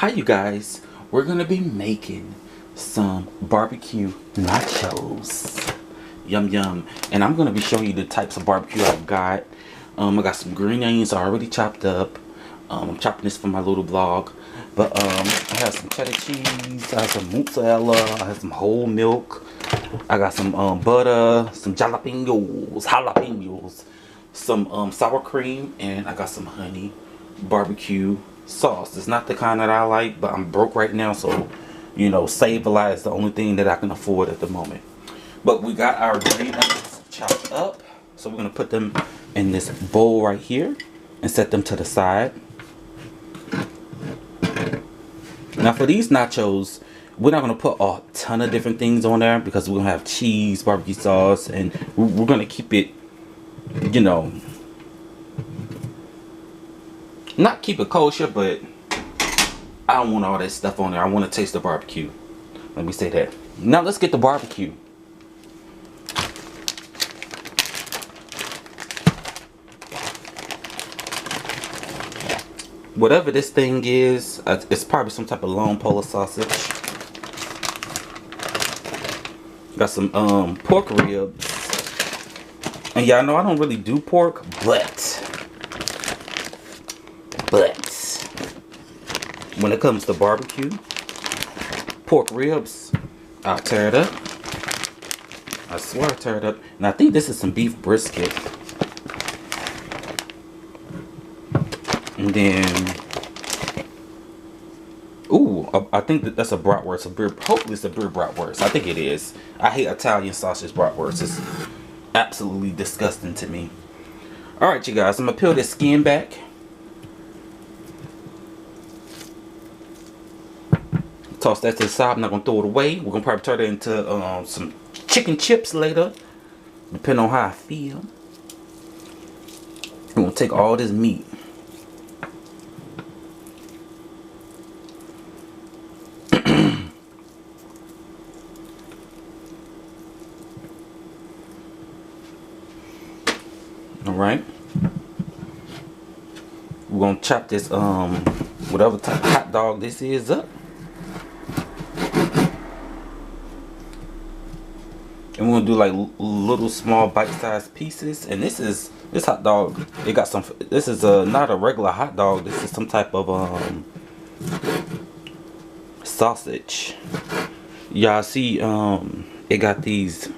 Hi you guys, we're gonna be making some barbecue nachos. Yum yum. And I'm gonna be showing you the types of barbecue I've got. I got some green onions already chopped up. I'm chopping this for my little vlog. But I have some cheddar cheese, I have some mozzarella, I have some whole milk, I got some butter, some jalapenos, some sour cream, and I got some honey barbecue sauce. It's not the kind that I like, but I'm broke right now, so you know, save a lot is the only thing that I can afford at the moment. But we got our green onions chopped up, so we're gonna put them in this bowl right here and set them to the side. Now for these nachos, we're not gonna put a ton of different things on there because we're gonna have cheese, barbecue sauce, and we're gonna keep it, you know, not keep it kosher, but I don't want all that stuff on there. I want to taste the barbecue. Let me say that. Now let's get the barbecue. Whatever this thing is, it's probably some type of long polar sausage. Got some pork ribs. And y'all know I don't really do pork, but when it comes to barbecue, pork ribs, I'll tear it up. I swear I'll tear it up. And I think this is some beef brisket. And then, ooh, I think that's a bratwurst. Hopefully it's a beer bratwurst. I think it is. I hate Italian sausage bratwurst. It's absolutely disgusting to me. Alright you guys, I'm going to peel this skin back. Toss that to the side. I'm not going to throw it away. We're going to probably turn it into some chicken chips later, depending on how I feel. We're going to take all this meat. Alright. We're going to chop this, whatever type of hot dog this is up. And we're gonna do like little small bite-sized pieces. And this hot dog, it got some, this is not a regular hot dog. This is some type of sausage. Y'all see it got these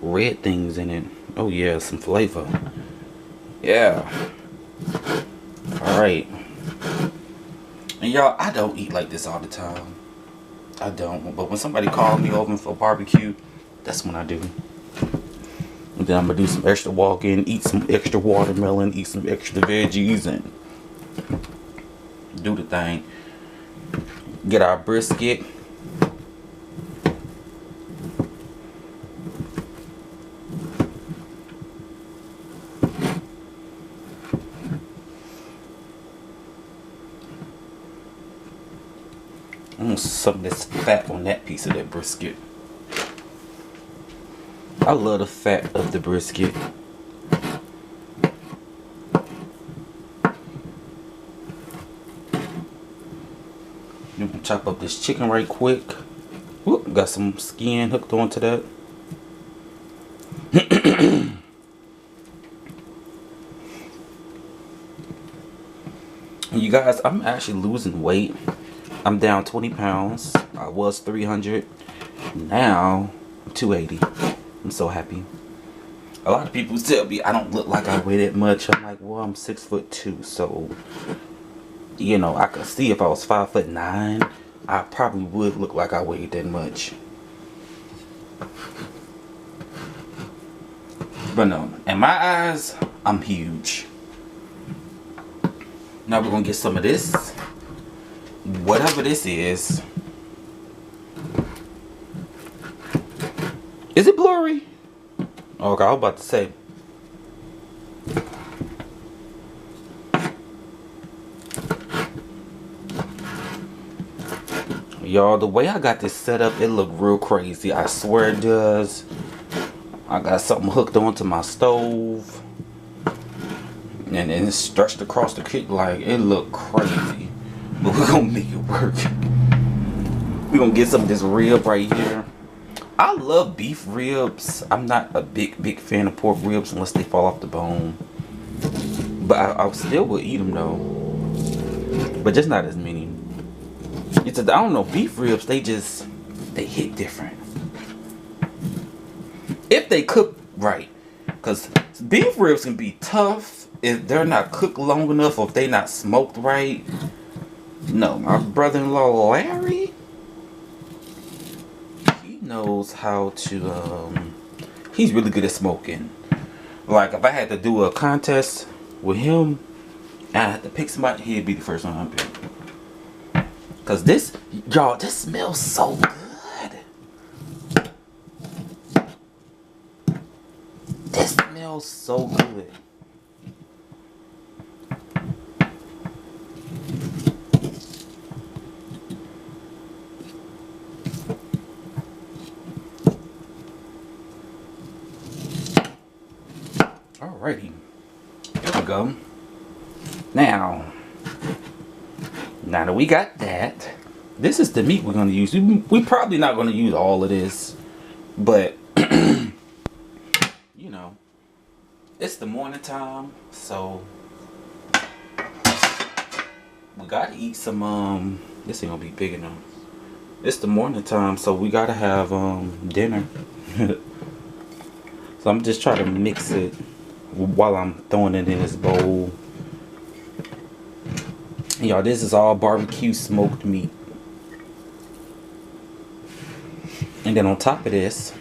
red things in it. Oh yeah, some flavor. Yeah. Alright. And y'all, I don't eat like this all the time. I don't. But when somebody calls me over for barbecue, that's when I do. And then I'm gonna do some extra walking, eat some extra watermelon, eat some extra veggies, and do the thing. Get our brisket. I'm gonna suck this fat on that piece of that brisket. I love the fat of the brisket. I'm gonna chop up this chicken right quick. Whoop, got some skin hooked onto that. You guys, I'm actually losing weight. I'm down 20 pounds. I was 300. Now I'm 280. I'm so happy. A lot of people tell me I don't look like I weigh that much. I'm like, well, I'm 6'2", so you know, I could see if I was 5'9", I probably would look like I weighed that much. But no, in my eyes, I'm huge. Now we're gonna get some of this, whatever this is. Is it blurry? Okay, I was about to say. Y'all, the way I got this set up, it look real crazy. I swear it does. I got something hooked onto my stove. And it's stretched across the kitchen like it looked crazy. but we're gonna make it work. We're gonna get some of this rib right here. I love beef ribs. I'm not a big fan of pork ribs unless they fall off the bone. But I still will eat them though. But just not as many. I don't know, beef ribs, they hit different. If they cook right. Because beef ribs can be tough if they're not cooked long enough or if they're not smoked right. No, my brother-in-law Larry, he knows how to, he's really good at smoking. Like, if I had to do a contest with him, I had to pick somebody, he'd be the first one I'd pick. Because this, y'all, this smells so good. This smells so good. Alrighty, here we go. Now that we got that, this is the meat we're going to use. We're probably not going to use all of this, but you know, it's the morning time, so we got to eat some, this ain't going to be big enough. It's the morning time, so we got to have dinner. So I'm just trying to mix it while I'm throwing it in this bowl. Y'all, this is all barbecue smoked meat. And then on top of this,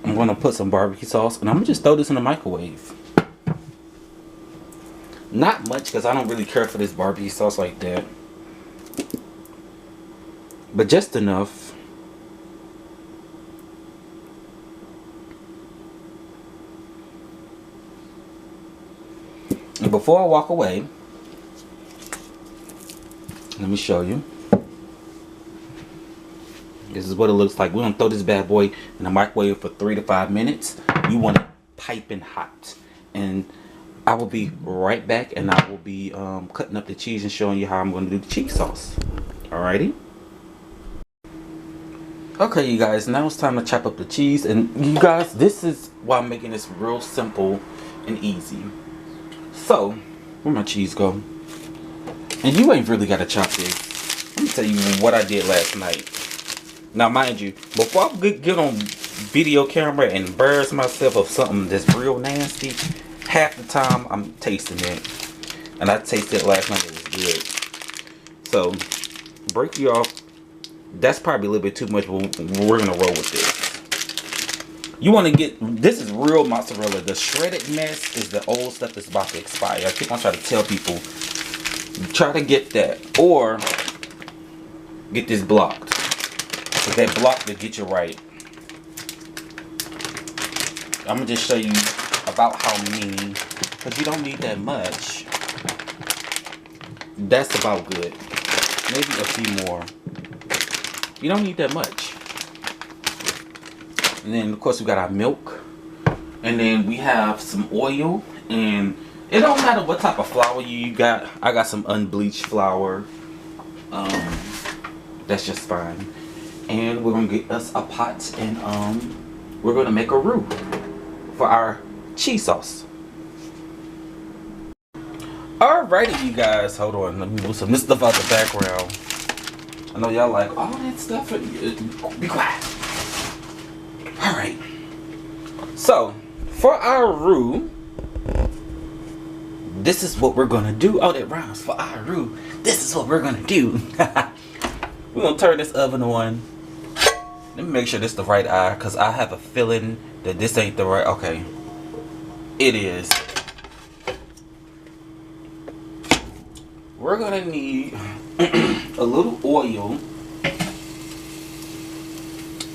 I'm going to put some barbecue sauce. And I'm going to just throw this in the microwave. Not much, because I don't really care for this barbecue sauce like that. But just enough. And before I walk away, let me show you. This is what it looks like. We're going to throw this bad boy in the microwave for 3 to 5 minutes. You want it piping hot. And I will be right back, and I will be cutting up the cheese and showing you how I'm going to do the cheese sauce. Alrighty? Okay, you guys, now it's time to chop up the cheese. And you guys, this is why I'm making this real simple and easy. So, where my cheese go? And you ain't really got to chop this. Let me tell you what I did last night. Now, mind you, before I get on video camera and embarrass myself of something that's real nasty, half the time I'm tasting it. And I tasted it last night, it was good. So, break you off. That's probably a little bit too much, but we're going to roll with this. You want to get, this is real mozzarella. The shredded mess is the old stuff that's about to expire. I keep on trying to tell people, try to get that. Or, get this blocked. Because that block will get you right. I'm going to just show you about how many, because you don't need that much. That's about good. Maybe a few more. You don't need that much. And then of course we got our milk. And then we have some oil. And it don't matter what type of flour you got. I got some unbleached flour. That's just fine. And we're gonna get us a pot, and we're gonna make a roux for our cheese sauce. Alrighty, you guys, hold on. Let me move some of this stuff out the background. I know y'all like all that stuff. Be quiet. Alright. So, for our roux, this is what we're gonna do. Oh, that rhymes. For our roux, this is what we're gonna do. We're gonna turn this oven on. Let me make sure this is the right eye, because I have a feeling that this ain't the right. Okay. It is. We're gonna need a little oil.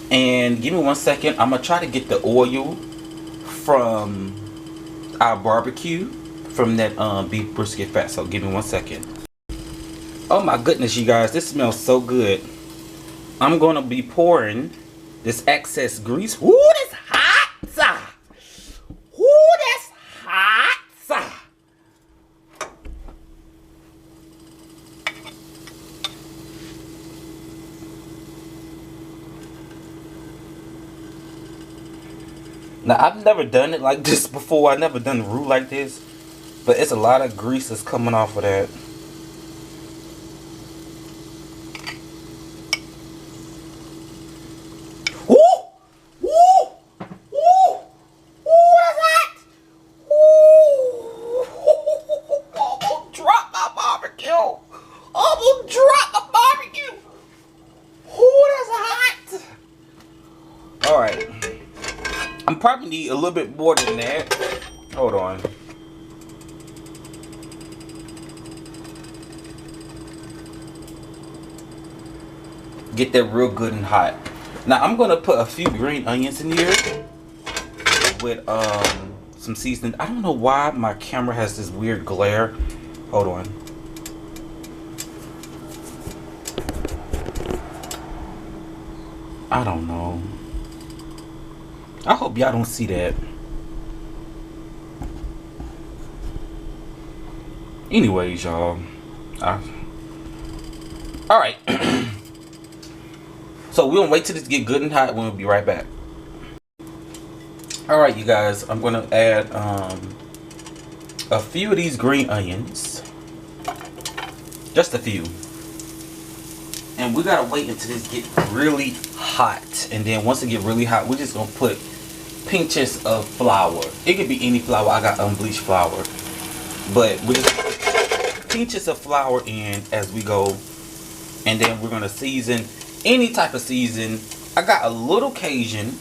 And give me 1 second. I'm gonna try to get the oil from our barbecue, from that beef brisket fat. So give me 1 second. Oh my goodness, you guys, this smells so good. I'm gonna be pouring this excess grease. Woo, that's hot, sir. Woo, that's hot, sir. Now, I've never done it like this before. I've never done the roux like this. But it's a lot of grease that's coming off of that. Woo! Woo! Woo! Woo! That's hot! Woo! Almost dropped my barbecue. Almost dropped my barbecue. Woo! That's hot! Alright. I'm probably need a little bit more than that. Hold on. Get that real good and hot. Now I'm gonna put a few green onions in here with some seasoning. I don't know why my camera has this weird glare. Hold on. I don't know. I hope y'all don't see that. Anyways, y'all. Alright. So we're gonna wait till this get good and hot. We'll be right back. Alright, you guys. I'm gonna add a few of these green onions. Just a few. And we gotta wait until this get really hot. And then once it get really hot, we're just gonna put pinches of flour. It could be any flour. I got unbleached flour. But we just put pinches of flour in as we go. And then we're gonna season any type of season. I got a little Cajun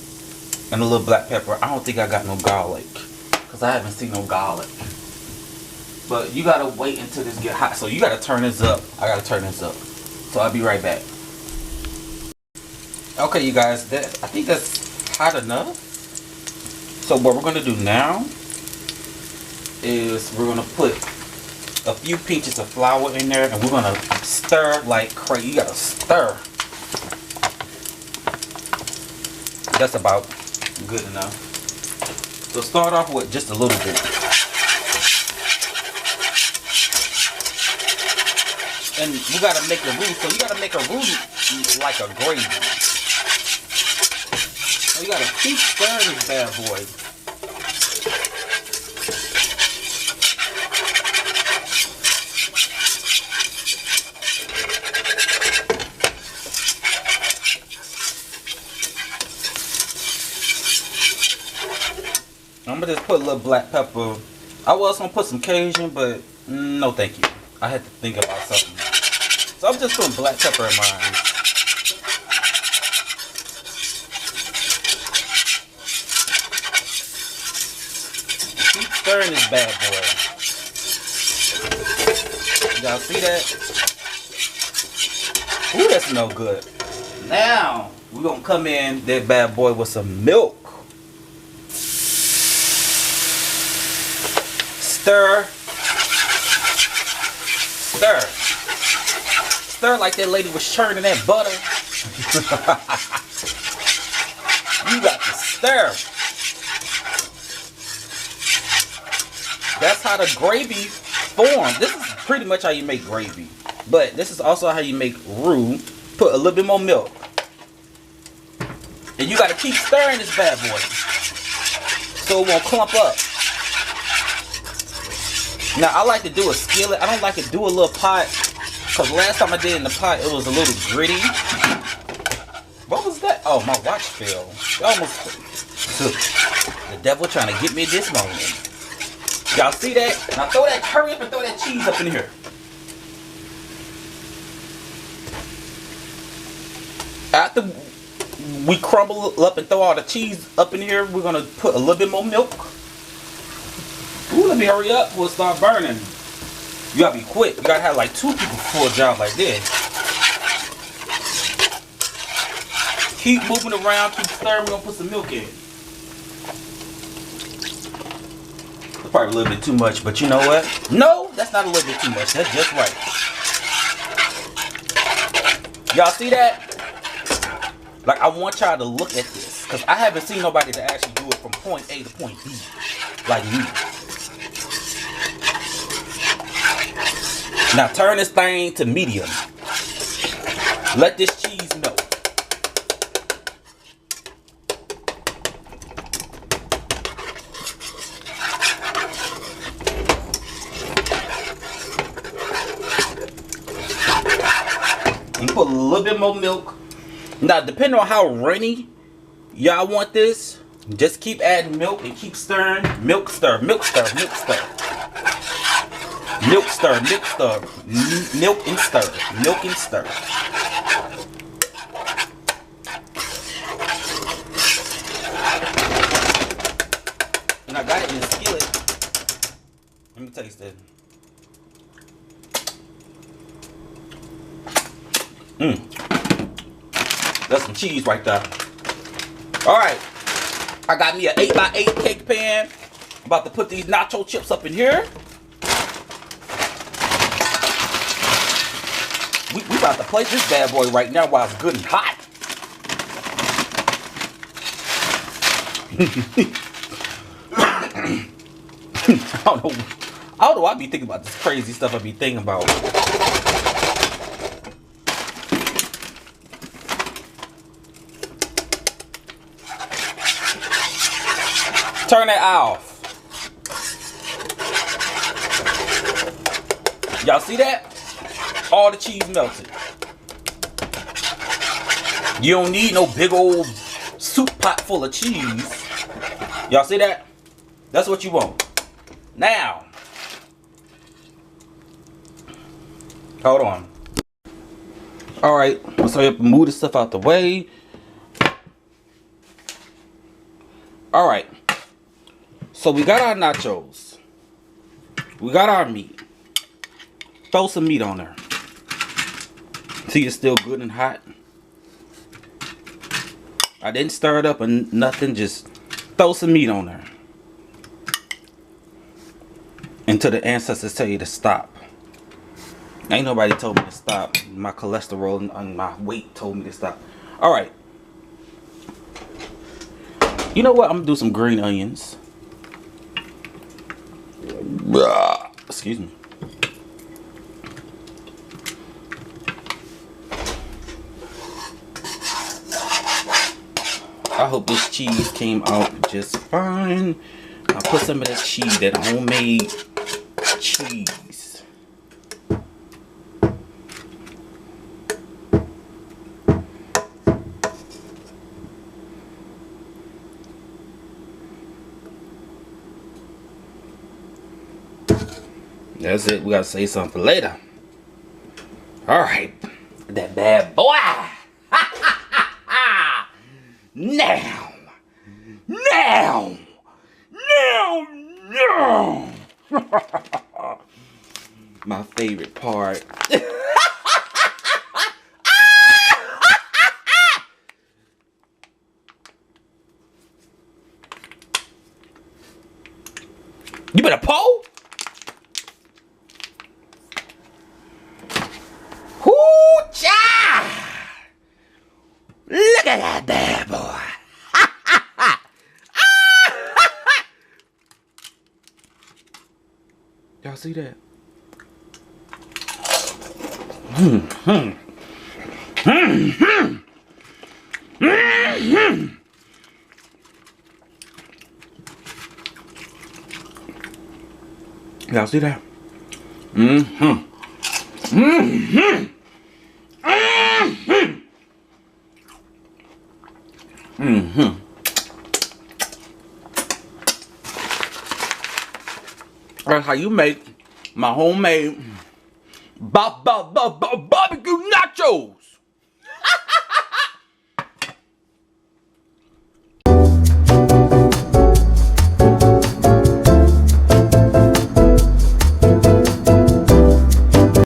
and a little black pepper. I don't think I got no garlic because I haven't seen no garlic. But you gotta wait until this get hot. So you gotta turn this up. I gotta turn this up. So I'll be right back. Okay, you guys, I think that's hot enough. So what we're gonna do now is we're gonna put a few pinches of flour in there, and we're gonna stir like crazy. You gotta stir. That's about good enough. So start off with just a little bit. And we gotta make a roux. So you gotta make a roux like a gravy. So you gotta keep stirring this bad boy. I'm gonna just put a little black pepper. I was gonna put some Cajun, but no thank you. I had to think about something. So I'm just putting black pepper in mine. Keep stirring this bad boy. Y'all see that? Ooh, that smells good. Now we're gonna come in that bad boy with some milk. Stir. Stir. Stir like that lady was churning that butter. You got to stir. That's how the gravy forms. This is pretty much how you make gravy. But this is also how you make roux. Put a little bit more milk. And you got to keep stirring this bad boy so it won't clump up. Now I like to do a skillet. I don't like to do a little pot, because last time I did it in the pot it was a little gritty. What was that? Oh, my watch fell. Almost. The devil trying to get me at this moment. Y'all see that? Now throw that, hurry up and throw that cheese up in here. After we crumble up and throw all the cheese up in here, we're gonna put a little bit more milk. Ooh, let me hurry up. We'll start burning. You gotta be quick. You gotta have like 2 people for a job like this. Keep moving around, keep stirring. We're gonna put some milk in. It's probably a little bit too much, but you know what? No, that's not a little bit too much. That's just right. Y'all see that? Like, I want y'all to look at this, because I haven't seen nobody that actually do it from point A to point B like me. Now turn this thing to medium. Let this cheese melt. put a little bit more milk. Now, depending on how runny y'all want this, just keep adding milk and keep stirring. Milk stir, milk stir, milk stir. Milk stir, milk stir. Milk and stir, milk and stir. And I got it in a skillet. Let me taste it. That's some cheese right there. Alright. I got me an 8x8 cake pan. I'm about to put these nacho chips up in here. We about to plate this bad boy right now while it's good and hot. I don't know why I be thinking about this crazy stuff I be thinking about. Turn that off. Y'all see that? All the cheese melted. You don't need no big old soup pot full of cheese. Y'all see that? That's what you want. Now, hold on. Alright, so you have to move this stuff out the way. Alright. So we got our nachos. We got our meat. Throw some meat on there. See, it's still good and hot. I didn't stir it up or nothing. Just throw some meat on there. Until the ancestors tell you to stop. Ain't nobody told me to stop. My cholesterol and my weight told me to stop. Alright. You know what? I'm going to do some green onions. Excuse me. I hope this cheese came out just fine. I'll put some of that cheese, that homemade cheese. That's it. We gotta save something for later. Alright. That bad boy. Now. My favorite part. You better pull. Hoo-cha! Look at that bad boy. Y'all see that? Y'all see that? That's how you make my homemade BBQ Nachos.